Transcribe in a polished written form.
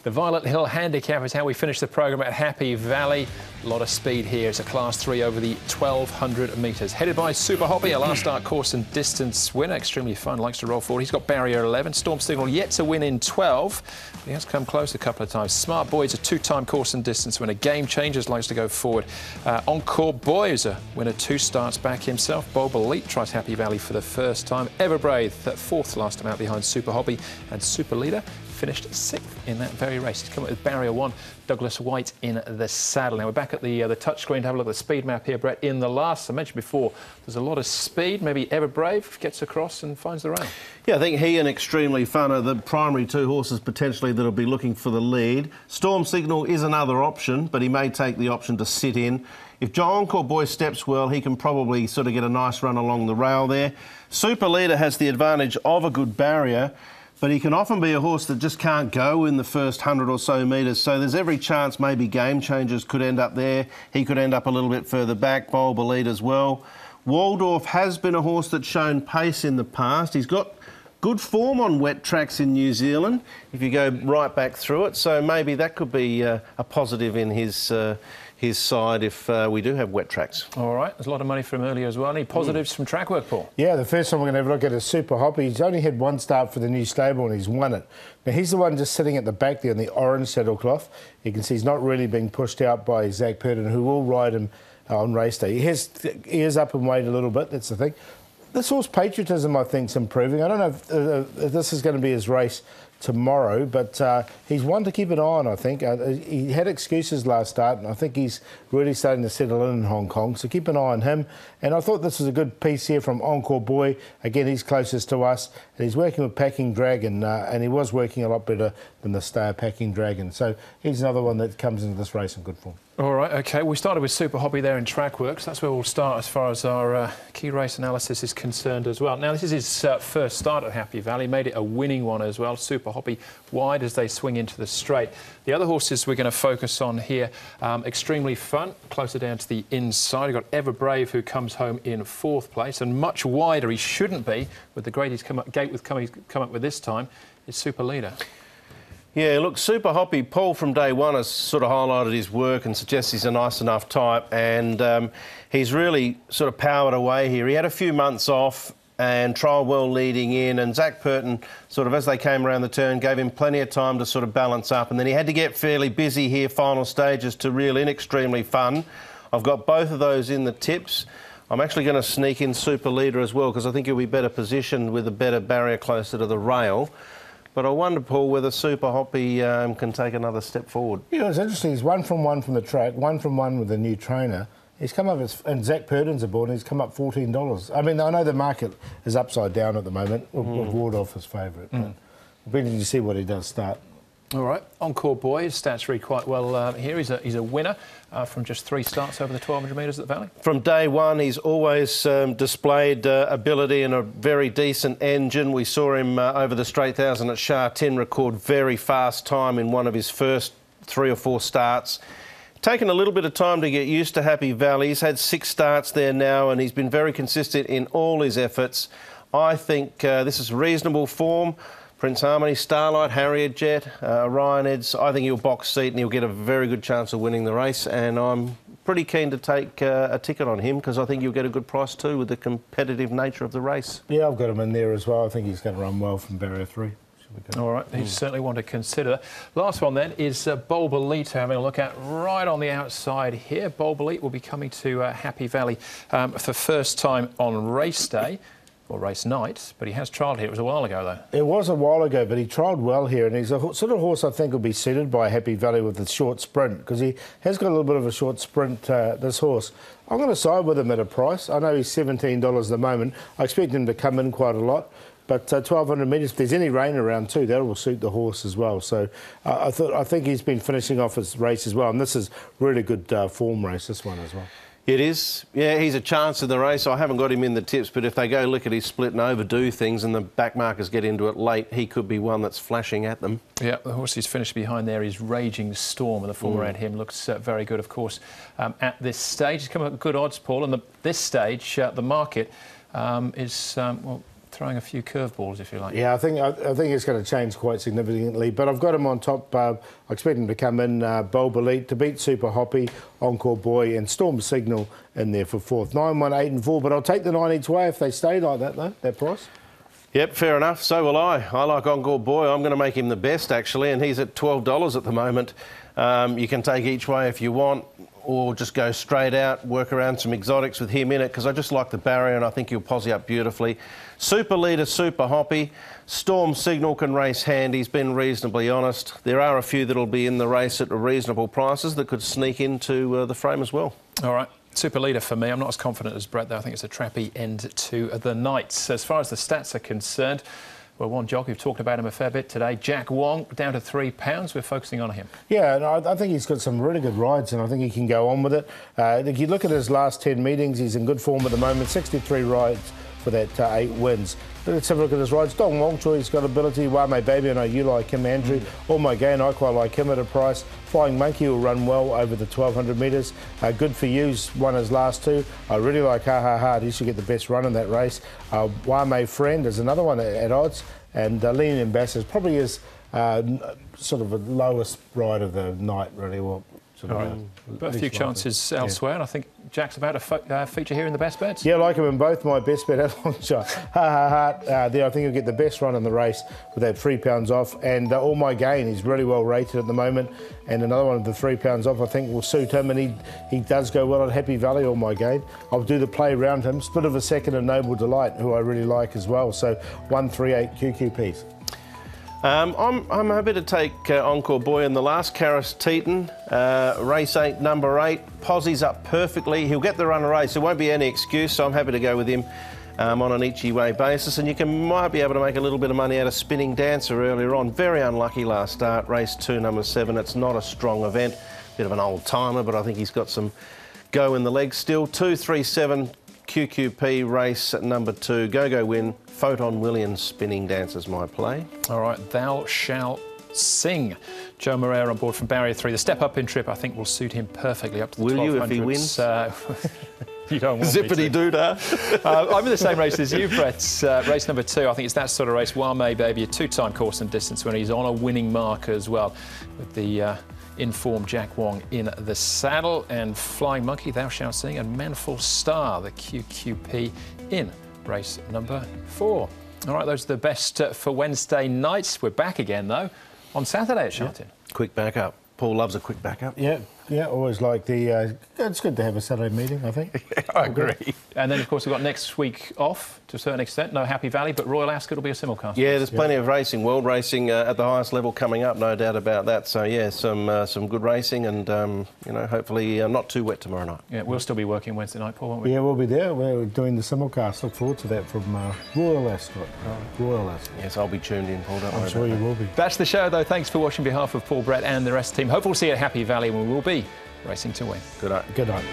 The Violet Hill Handicap is how we finish the programme at Happy Valley. A lot of speed here. It's a Class 3 over the 1,200 metres. Headed by Super Hobby, a last start course and distance winner. Extremely fun, likes to roll forward. He's got barrier 11. Storm Signal yet to win in 12. He has come close a couple of times. Smart Boy is a two-time course and distance winner. Game Changers likes to go forward. Encore Boy is a winner 2 starts back himself. Bob Elite tries Happy Valley for the first time. Everbrave, that 4th last time out behind Super Hobby. And Super Leader finished 6th in that very race. He's come up with barrier 1, Douglas White in the saddle. Now we're back at the touchscreen to have a look at the speed map here, Brett. In the last, I mentioned before, there's a lot of speed. Maybe Everbrave gets across and finds the rail. Yeah, I think he and Extremely Fun are the primary 2 horses potentially that'll be looking for the lead. Storm Signal is another option, but he may take the option to sit in. If Encore Boy steps well, he can probably sort of get a nice run along the rail there. Super Leader has the advantage of a good barrier, but he can often be a horse that just can't go in the first 100 or so metres. So there's every chance maybe Game Changers could end up there. He could end up a little bit further back, Bold Elite as well. Waldorf has been a horse that's shown pace in the past. He's got good form on wet tracks in New Zealand, if you go right back through it. So maybe that could be a positive in his side if we do have wet tracks. All right, there's a lot of money from earlier as well. Any positives from track work, Paul? Yeah, the first one we're going to have a look at is Super Hobby. He's only had 1 start for the new stable and he's won it. Now, he's the one just sitting at the back there in the orange saddlecloth. You can see he's not really being pushed out by Zach Purden, who will ride him on race day. He is up in weight a little bit, that's the thing. This horse Patriotism, I think, is improving. I don't know if this is going to be his race tomorrow, but he's one to keep an eye on, I think. He had excuses last start, and I think he's really starting to settle in Hong Kong, so keep an eye on him. And I thought this was a good piece here from Encore Boy. Again, he's closest to us, and he's working with Packing Dragon, and he was working a lot better than the star Packing Dragon. So he's another one that comes into this race in good form. All right, OK. We started with Super Hobby there in track works. That's where we'll start as far as our key race analysis is concerned as well. Now, this is his first start at Happy Valley. Made it a winning one as well. Super Hobby wide as they swing into the straight. The other horses we're going to focus on here, Extremely Fun, closer down to the inside. You've got Everbrave, who comes home in 4th place, and much wider he shouldn't be with the gate he's come up with this time is Super Leader. Yeah, look, Super Hoppy, Paul from day one has sort of highlighted his work and suggests he's a nice enough type, and he's really sort of powered away here. He had a few months off and trialled well leading in, and Zach Purden, sort of as they came around the turn, gave him plenty of time to sort of balance up, and then he had to get fairly busy here, final stages, to reel in Extremely Fun. I've got both of those in the tips. I'm actually going to sneak in Super Leader as well, because I think he'll be better positioned with a better barrier closer to the rail. But I wonder, Paul, whether Super Hoppy can take another step forward. Yeah, it's interesting. He's 1 from 1 from the track, 1 from 1 with the new trainer. He's come up, and Zach Purden's aboard, and he's come up $14. I mean, I know the market is upside down at the moment, with Waldorf as favourite. But it'll be interesting to see what he does start. All right, Encore Boy, his stats read quite well here. He's a winner from just 3 starts over the 1,200 metres at the Valley. From day one, he's always displayed ability and a very decent engine. We saw him over the Straight 1000 at Sha Tin record very fast time in one of his first 3 or 4 starts. Taken a little bit of time to get used to Happy Valley. He's had 6 starts there now, and he's been very consistent in all his efforts. I think this is reasonable form. Prince Harmony, Starlight, Harrier Jet, Ryan Eds, I think he'll box seat and he'll get a very good chance of winning the race, and I'm pretty keen to take a ticket on him because I think you'll get a good price too with the competitive nature of the race. Yeah, I've got him in there as well. I think he's going to run well from barrier 3. All right, he's certainly one to consider. Last one then is Bold Elite, having a look at right on the outside here. Bold Elite will be coming to Happy Valley for the first time on race day. Or race night, but he has trialled here. It was a while ago, though. It was a while ago, but he trialled well here, and he's a sort of horse I think will be suited by Happy Valley with the short sprint, because he has got a little bit of a short sprint, this horse. I'm going to side with him at a price. I know he's $17 at the moment. I expect him to come in quite a lot, but 1,200 metres, if there's any rain around too, that will suit the horse as well. So I think he's been finishing off his race as well, and this is really good form race, this one as well. It is. Yeah, he's a chance in the race. I haven't got him in the tips, but if they go look at his split and overdo things and the back markers get into it late, he could be one that's flashing at them. Yeah, the horse he's finished behind there is Raging Storm, and the form around him looks very good, of course, at this stage. He's come up with good odds, Paul, and this stage, the market is, well, throwing a few curveballs, if you like. Yeah, I think it's going to change quite significantly. But I've got him on top. I expect him to come in Bulb Elite to beat Super Hoppy, Encore Boy, and Storm Signal in there for fourth. 9, 1, 8, and 4. But I'll take the 9 each way if they stay like that, though. That price. Yep, fair enough. So will I. I like Encore Boy. I'm going to make him the best, actually, and he's at $12 at the moment. You can take each way if you want, or just go straight out, work around some exotics with him in it, because I just like the barrier and I think he'll posse up beautifully. Super Leader, Super Hoppy. Storm Signal can race hand. He's been reasonably honest. There are a few that'll be in the race at reasonable prices that could sneak into the frame as well. All right. Super Leader for me. I'm not as confident as Brett, though. I think it's a trappy end to the night. As far as the stats are concerned, well, one jockey, we've talked about him a fair bit today, Jack Wong, down to £3. We're focusing on him. Yeah, and I think he's got some really good rides, and I think he can go on with it. If you look at his last 10 meetings, he's in good form at the moment. 63 rides for that 8 wins. But let's have a look at his rides. Dong Wong Choi, he's got ability. Wame Baby, I know you like him, Andrew. All My Gain, I quite like him at a price. Flying Monkey will run well over the 1,200 metres. Good for You's won his last 2. I really like Ha Ha Ha. He should get the best run in that race. Wame Friend is another one at odds. And Lean Ambassador probably is sort of the lowest ride of the night, really. Well, but a few chances elsewhere, and I think Jack's about to feature here in the best bets. Yeah, I like him in both. My best bet at long shot. Ha Ha Ha. There, I think he'll get the best run in the race with that £3 off. And All My Gain, he's really well rated at the moment. And another one of the £3 off, I think, will suit him. And he does go well at Happy Valley, All My Gain. I'll do the play around him. Split of a second and Noble Delight, who I really like as well. So 138 QQPs. I'm happy to take Encore Boy in the last. Karis Teton, race 8, number 8. Posse's up perfectly. He'll get the run of race. There won't be any excuse, so I'm happy to go with him on an each-way basis. And you might be able to make a little bit of money out of Spinning Dancer earlier on. Very unlucky last start. Race 2, number 7. It's not a strong event. Bit of an old-timer, but I think he's got some go in the legs still. 237 QQP race at number 2. Go Win. Photon Williams Spinning Dancer's my play. All right, Thou Shall Sing. Joe Moreira on board from Barrier 3. The step-up in trip, I think, will suit him perfectly up to the 1200s. Will you if he wins? You don't want Zippity doodah. I'm in the same race as you, Brett. Race number 2, I think it's that sort of race. Wame Baby, a 2-time course and distance winner. He's on a winning mark as well, with the informed Jack Wong in the saddle. And Flying Monkey, Thou Shalt Sing, and Manful Star, the QQP in race number 4. All right, those are the best for Wednesday nights. We're back again, though, on Saturday at Sharton. Quick backup. Paul loves a quick backup. Yeah, always like the... it's good to have a Saturday meeting, I think. I agree. And then, of course, we've got next week off, to a certain extent. No Happy Valley, but Royal Ascot will be a simulcast. Yeah, there's plenty of racing, world racing at the highest level coming up, no doubt about that. So, yeah, some good racing and, you know, hopefully not too wet tomorrow night. Yeah, we'll still be working Wednesday night, Paul, won't we? Yeah, we'll be there. We're doing the simulcast. Look forward to that from Royal Ascot. Royal Ascot. Yes, I'll be tuned in, Paul. I'm sure you will be. That's the show, though. Thanks for watching on behalf of Paul, Brett and the rest of the team. Hopefully we'll see you at Happy Valley when we will be racing to win. Good night. Good night.